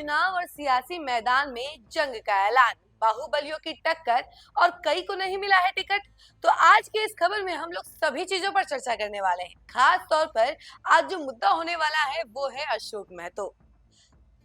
चुनाव और सियासी मैदान में जंग का ऐलान, बाहुबलियों की टक्कर और कई को नहीं मिला है टिकट। तो आज के इस खबर में हम लोग सभी चीजों पर चर्चा करने वाले हैं। खास तौर पर आज जो मुद्दा होने वाला है वो है अशोक महतो,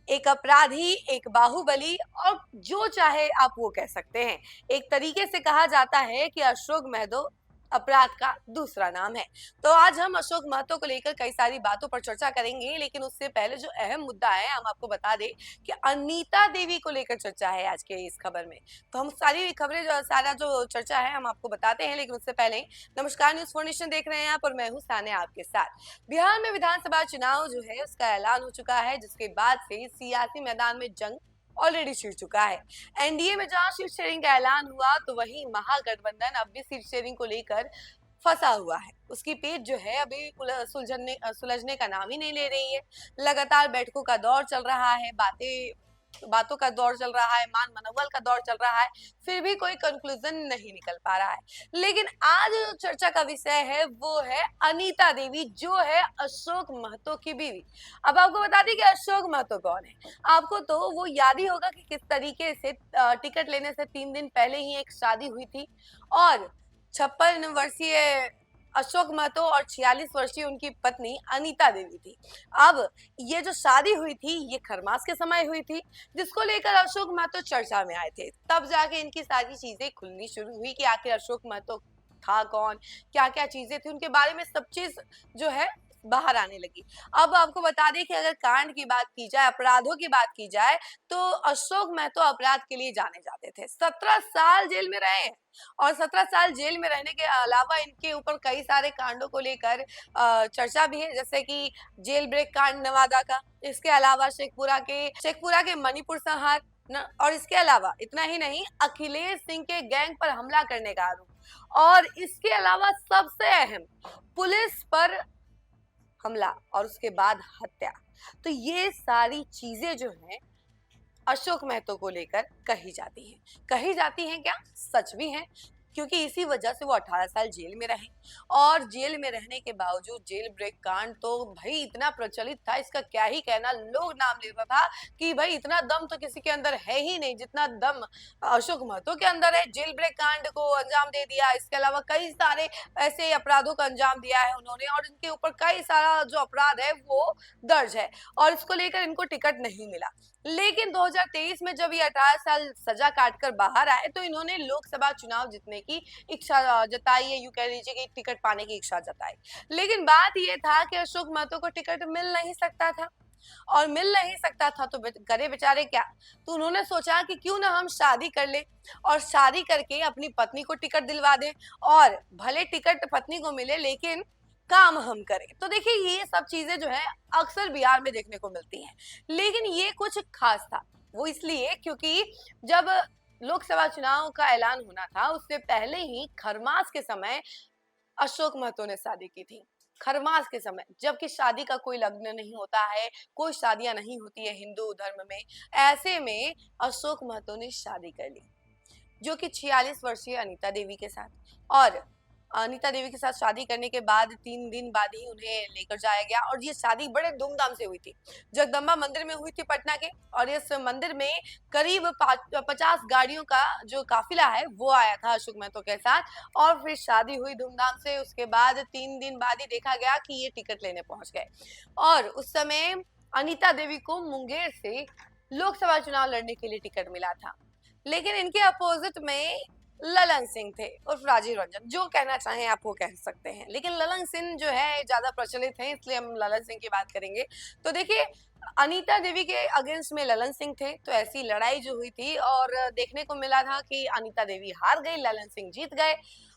एक अपराधी, एक बाहुबली और जो चाहे आप वो कह सकते हैं। एक तरीके से कहा जाता है कि अशोक महतो अपराध का दूसरा नाम है। तो आज हम अशोक महतो को लेकर कई सारी बातों पर चर्चा करेंगे, लेकिन उससे पहले जो अहम मुद्दा है हम आपको बता दें कि अनीता देवी को लेकर चर्चा है आज के इस खबर में। तो हम सारी खबरें जो सारा जो चर्चा है हम आपको बताते हैं, लेकिन उससे पहले नमस्कार, न्यूज 4 नेशन देख रहे हैं आप और मैं हूं सानिया आपके साथ। बिहार में विधानसभा चुनाव जो है उसका ऐलान हो चुका है, जिसके बाद से सियासी मैदान में जंग ऑलरेडी छिड़ चुका है। एनडीए में जहां सीट शेयरिंग का ऐलान हुआ तो वहीं महागठबंधन अब भी सीट शेयरिंग को लेकर फंसा हुआ है। उसकी पेच जो है अभी सुलझने का नाम ही नहीं ले रही है। लगातार बैठकों का दौर चल रहा है, बातों का दौर चल रहा है, मान मनोबल का दौर चल रहा है, फिर भी कोई कंक्लूजन नहीं निकल पा रहा है। लेकिन आज जो चर्चा का विषय है वो है अनीता देवी, जो है अशोक महतो की बीवी। अब आपको बता दें कि अशोक महतो कौन है। आपको तो वो याद ही होगा कि किस तरीके से टिकट लेने से 3 दिन पहले ही एक शादी हुई थी और 56 वर्षीय अशोक महतो और 46 वर्षीय उनकी पत्नी अनीता देवी थी। अब ये जो शादी हुई थी ये खरमास के समय हुई थी, जिसको लेकर अशोक महतो चर्चा में आए थे। तब जाके इनकी सारी चीजें खुलनी शुरू हुई कि आखिर अशोक महतो था कौन, क्या क्या चीजें थी, उनके बारे में सब चीज जो है बाहर आने लगी। अब आपको बता दें कि अगर कांड की बात की जाए, अपराधों की बात की जाए, तो अशोक महतो अपराध के लिए जाने जाते थे। 17 साल जेल में रहे हैं और 17 साल जेल में रहने के अलावा इनके ऊपर कई सारे कांडों को लेकर चर्चा भी है, जैसे कि जेल ब्रेक कांड नवादा का, इसके अलावा शेखपुरा के मणिपुर संहार और इसके अलावा इतना ही नहीं, अखिलेश सिंह के गैंग पर हमला करने का आरोप और इसके अलावा सबसे अहम पुलिस पर हमला और उसके बाद हत्या। तो ये सारी चीजें जो हैं अशोक महतो को लेकर कही जाती हैं क्या, सच भी हैं, क्योंकि इसी वजह से वो 18 साल जेल में रहे। और जेल में रहने के बावजूद जेल ब्रेक कांड तो भाई इतना प्रचलित था, इसका क्या ही कहना। लोग नाम लेता था कि भाई इतना दम तो किसी के अंदर है ही नहीं जितना दम अशोक महतो के अंदर है। जेल ब्रेक कांड को अंजाम दे दिया, इसके अलावा कई सारे ऐसे अपराधों का अंजाम दिया है उन्होंने और इनके ऊपर कई सारा जो अपराध है वो दर्ज है और इसको लेकर इनको टिकट नहीं मिला। लेकिन 2023 में जब ये 18 साल सजा काटकर बाहर आए तो इन्होंने लोकसभा चुनाव जीतने की इच्छा जताई है, यूं कह लीजिए कि टिकट पाने की इच्छा जताई। लेकिन बात ये था कि अशोक महतो को टिकट मिल नहीं सकता था और मिल नहीं सकता था तो करे बेचारे क्या। तो उन्होंने सोचा कि क्यों ना हम शादी कर ले और शादी करके अपनी पत्नी को टिकट दिलवा दें और भले टिकट पत्नी को मिले लेकिन काम हम करें। तो देखिए ये सब चीजें जो है अक्सर बिहार में देखने को मिलती हैं, लेकिन ये कुछ खास था। वो इसलिए क्योंकि जब लोकसभा चुनाव का ऐलान होना था उससे पहले ही खरमास के समय अशोक महतो ने शादी की थी। खरमास के समय, जबकि शादी का कोई लग्न नहीं होता है, कोई शादियां नहीं होती है हिंदू धर्म में, ऐसे में अशोक महतो ने शादी कर ली, जो कि 46 वर्षीय अनीता देवी के साथ। और अनीता देवी के साथ शादी करने के बाद 3 दिन बाद ही उन्हें लेकर जाया गया और ये शादी बड़े धूमधाम से हुई थी। जगदम्बा मंदिर में हुई थी पटना के और इस मंदिर में करीब 50 गाड़ियों का जो काफिला है वो आया था अशोक महतो के साथ और फिर शादी हुई धूमधाम से। उसके बाद 3 दिन बाद ही देखा गया कि ये टिकट लेने पहुंच गए और उस समय अनीता देवी को मुंगेर से लोकसभा चुनाव लड़ने के लिए टिकट मिला था, लेकिन इनके अपोजिट में ललन सिंह थे उर्फ राजीव रंजन, जो कहना चाहें आप वो कह सकते हैं, लेकिन ललन सिंह जो है ज्यादा प्रचलित है इसलिए हम ललन सिंह की बात करेंगे। तो देखिए अनीता देवी के अगेंस्ट में ललन सिंह थे, तो ऐसी लड़ाई जो हुई थी और देखने को मिला था कि अनीता देवी हार गई, ललन सिंह जीत गए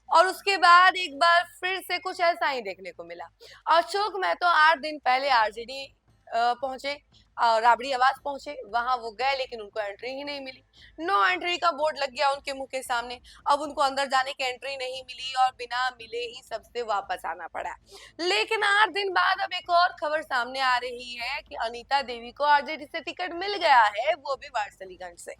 और उसके बाद एक बार फिर से कुछ ऐसा ही देखने को मिला। अशोक महतो 8 दिन पहले आरजेडी पहुंचे, राबड़ी आवास पहुंचे, वहां वो गए लेकिन उनको एंट्री ही नहीं मिली। नो एंट्री का बोर्ड लग गया उनके मुंह के सामने। अब उनको अंदर जाने की एंट्री नहीं मिली और बिना मिले ही सबसे वापस आना पड़ा। लेकिन 8 दिन बाद अब एक और खबर सामने आ रही है कि अनीता देवी को आरजेडी से टिकट मिल गया है, वो भी वारसलीगंज से।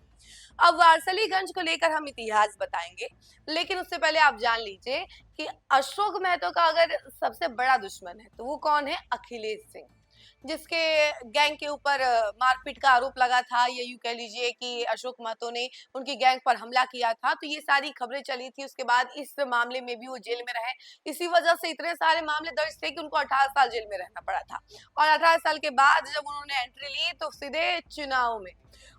अब वारसलीगंज को लेकर हम इतिहास बताएंगे, लेकिन उससे पहले आप जान लीजिए कि अशोक महतो का अगर सबसे बड़ा दुश्मन है तो वो कौन है, अखिलेश सिंह। जिसके गैंग के ऊपर मारपीट का आरोप लगा था, या यूं कह लीजिए कि अशोक महतो ने उनकी गैंग पर हमला किया था। तो ये सारी खबरें चली थी। उसके बाद इस मामले में भी वो जेल में रहे। इसी वजह से इतने सारे मामले दर्ज थे कि उनको 18 साल जेल में रहना पड़ा था। और 18 साल के बाद जब उन्होंने एंट्री ली तो सीधे चुनाव में,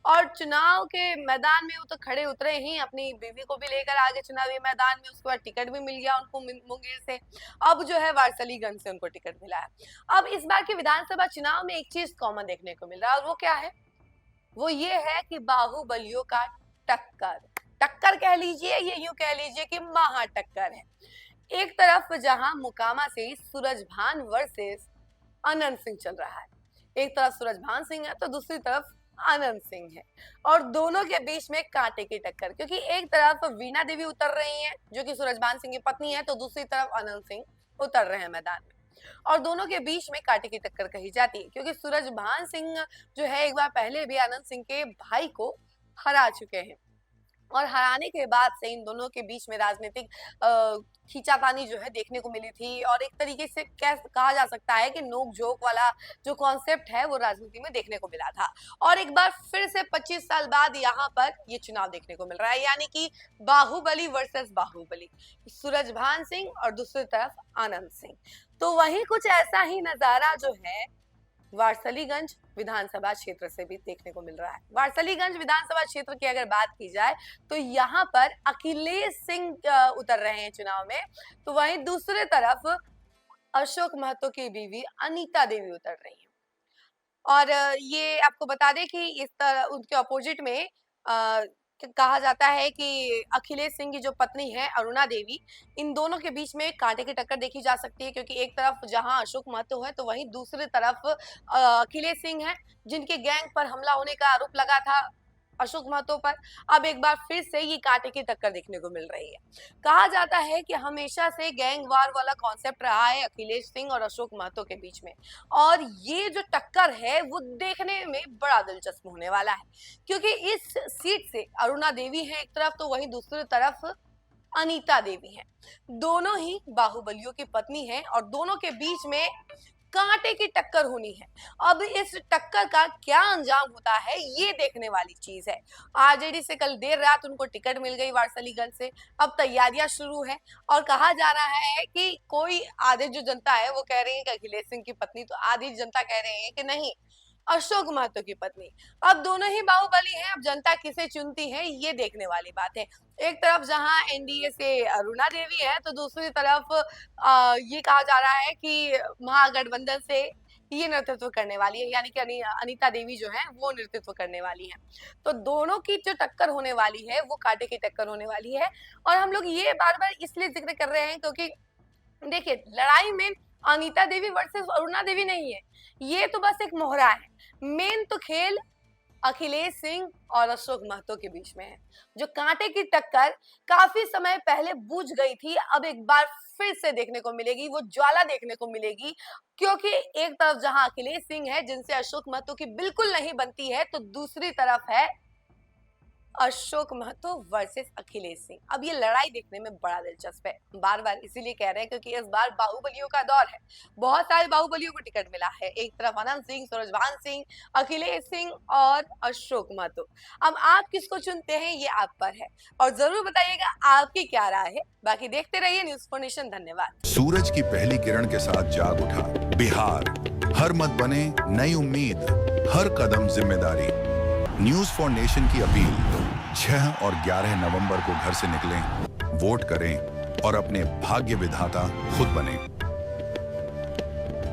और चुनाव के मैदान में वो तो खड़े उतरे ही, अपनी बीवी को भी लेकर आगे चुनावी मैदान में। उसके बाद टिकट भी मिल गया उनको मुंगेर से। अब जो है वारसलीगंज से उनको टिकट मिला है। अब इस बार के विधानसभा चुनाव में एक चीज कॉमन देखने को मिल रहा है, और वो क्या है? वो ये है कि बाहुबलियों का टक्कर, टक्कर कह लीजिए, ये यूं कह लीजिए कि महा टक्कर है। एक तरफ जहां मुकामा से सूरजभान वर्सेस अनंत सिंह चल रहा है, एक तरफ सूरजभान सिंह है तो दूसरी तरफ आनंद सिंह है, और दोनों के बीच में कांटे की टक्कर। क्योंकि एक तरफ वीणा देवी उतर रही हैं जो कि सूरजभान सिंह की पत्नी है, तो दूसरी तरफ आनंद सिंह उतर रहे हैं मैदान में, और दोनों के बीच में कांटे की टक्कर कही जाती है। क्योंकि सूरजभान सिंह जो है एक बार पहले भी आनंद सिंह के भाई को हरा चुके हैं, और हराने के बाद से इन दोनों के बीच में राजनीतिक खींचातानी जो है देखने को मिली थी, और एक तरीके से कहा जा सकता है कि नोक झोंक वाला जो कॉन्सेप्ट है वो राजनीति में देखने को मिला था। और एक बार फिर से 25 साल बाद यहाँ पर ये चुनाव देखने को मिल रहा है, यानी कि बाहुबली वर्सेस बाहुबली, सूरजभान सिंह और दूसरी तरफ आनंद सिंह। तो वही कुछ ऐसा ही नजारा जो है वारसलीगंज विधानसभा क्षेत्र से भी देखने को मिल रहा है। वारसलीगंज विधानसभा क्षेत्र की अगर बात की जाए तो यहाँ पर अखिलेश सिंह उतर रहे हैं चुनाव में, तो वहीं दूसरे तरफ अशोक महतो की बीवी अनीता देवी उतर रही है। और ये आपको बता दें कि इस तरह उनके अपोजिट में कहा जाता है कि अखिलेश सिंह की जो पत्नी है अरुणा देवी, इन दोनों के बीच में कांटे की टक्कर देखी जा सकती है। क्योंकि एक तरफ जहां अशोक महतो है तो वहीं दूसरी तरफ अखिलेश सिंह है, जिनके गैंग पर हमला होने का आरोप लगा था अशोक महतो पर। अब एक बार फिर से ये कांटे की टक्कर देखने को मिल रही है। कहा जाता है कि हमेशा से गैंग वार वाला कॉन्सेप्ट रहा है अखिलेश सिंह और अशोक महतो के बीच में, और ये जो टक्कर है वो देखने में बड़ा दिलचस्प होने वाला है। क्योंकि इस सीट से अरुणा देवी है एक तरफ, तो वहीं दूसरी तरफ अनीता देवी है। दोनों ही बाहुबलियों की पत्नी है, और दोनों के बीच में कांटे की टक्कर होनी है। अब इस टक्कर का क्या अंजाम होता है ये देखने वाली चीज है। आरजेडी से कल देर रात उनको टिकट मिल गई वारसलीगंज से। अब तैयारियां शुरू हैं, और कहा जा रहा है कि कोई आधे जो जनता है वो कह रही है कि अखिलेश सिंह की पत्नी, तो आधी जनता कह रहे हैं कि नहीं अशोक महतो की पत्नी। अब दोनों ही बाहुबली हैं, अब जनता किसे चुनती है ये देखने वाली बात है। एक तरफ जहां एनडीए से अरुणा देवी है तो दूसरी तरफ ये कहा जा रहा है कि महागठबंधन से ये नेतृत्व करने वाली है, यानी कि अनीता देवी जो है वो नेतृत्व करने वाली है। तो दोनों की जो टक्कर होने वाली है वो कांटे की टक्कर होने वाली है। और हम लोग ये बार बार इसलिए जिक्र कर रहे हैं क्योंकि देखिए, लड़ाई में अनीता देवी वर्सेस अरुणा देवी नहीं है, ये तो बस एक मोहरा है। मेन तो खेल अखिलेश सिंह और अशोक महतो के बीच में है। जो कांटे की टक्कर काफी समय पहले बुझ गई थी, अब एक बार फिर से देखने को मिलेगी, वो ज्वाला देखने को मिलेगी। क्योंकि एक तरफ जहां अखिलेश सिंह है जिनसे अशोक महतो की बिल्कुल नहीं बनती है, तो दूसरी तरफ है अशोक महतो वर्सेस अखिलेश सिंह। अब ये लड़ाई देखने में बड़ा दिलचस्प है। बार बार इसीलिए कह रहे हैं क्योंकि इस बार बाहुबलियों का दौर है। बहुत सारे बाहुबलियों को टिकट मिला है, एक तरफ आनंद सिंह, सूरजभान सिंह, अखिलेश सिंह और अशोक महतो। अब आप किसको चुनते हैं ये आप पर है, और जरूर बताइएगा आपकी क्या राय है। बाकी देखते रहिए न्यूज़ फॉर नेशन। धन्यवाद। सूरज की पहली किरण के साथ जाग उठा बिहार, हर मत बने नई उम्मीद, हर कदम जिम्मेदारी। न्यूज़ फॉर नेशन की अपील, 6 और 11 नवंबर को घर से निकलें, वोट करें और अपने भाग्य विधाता खुद बनें।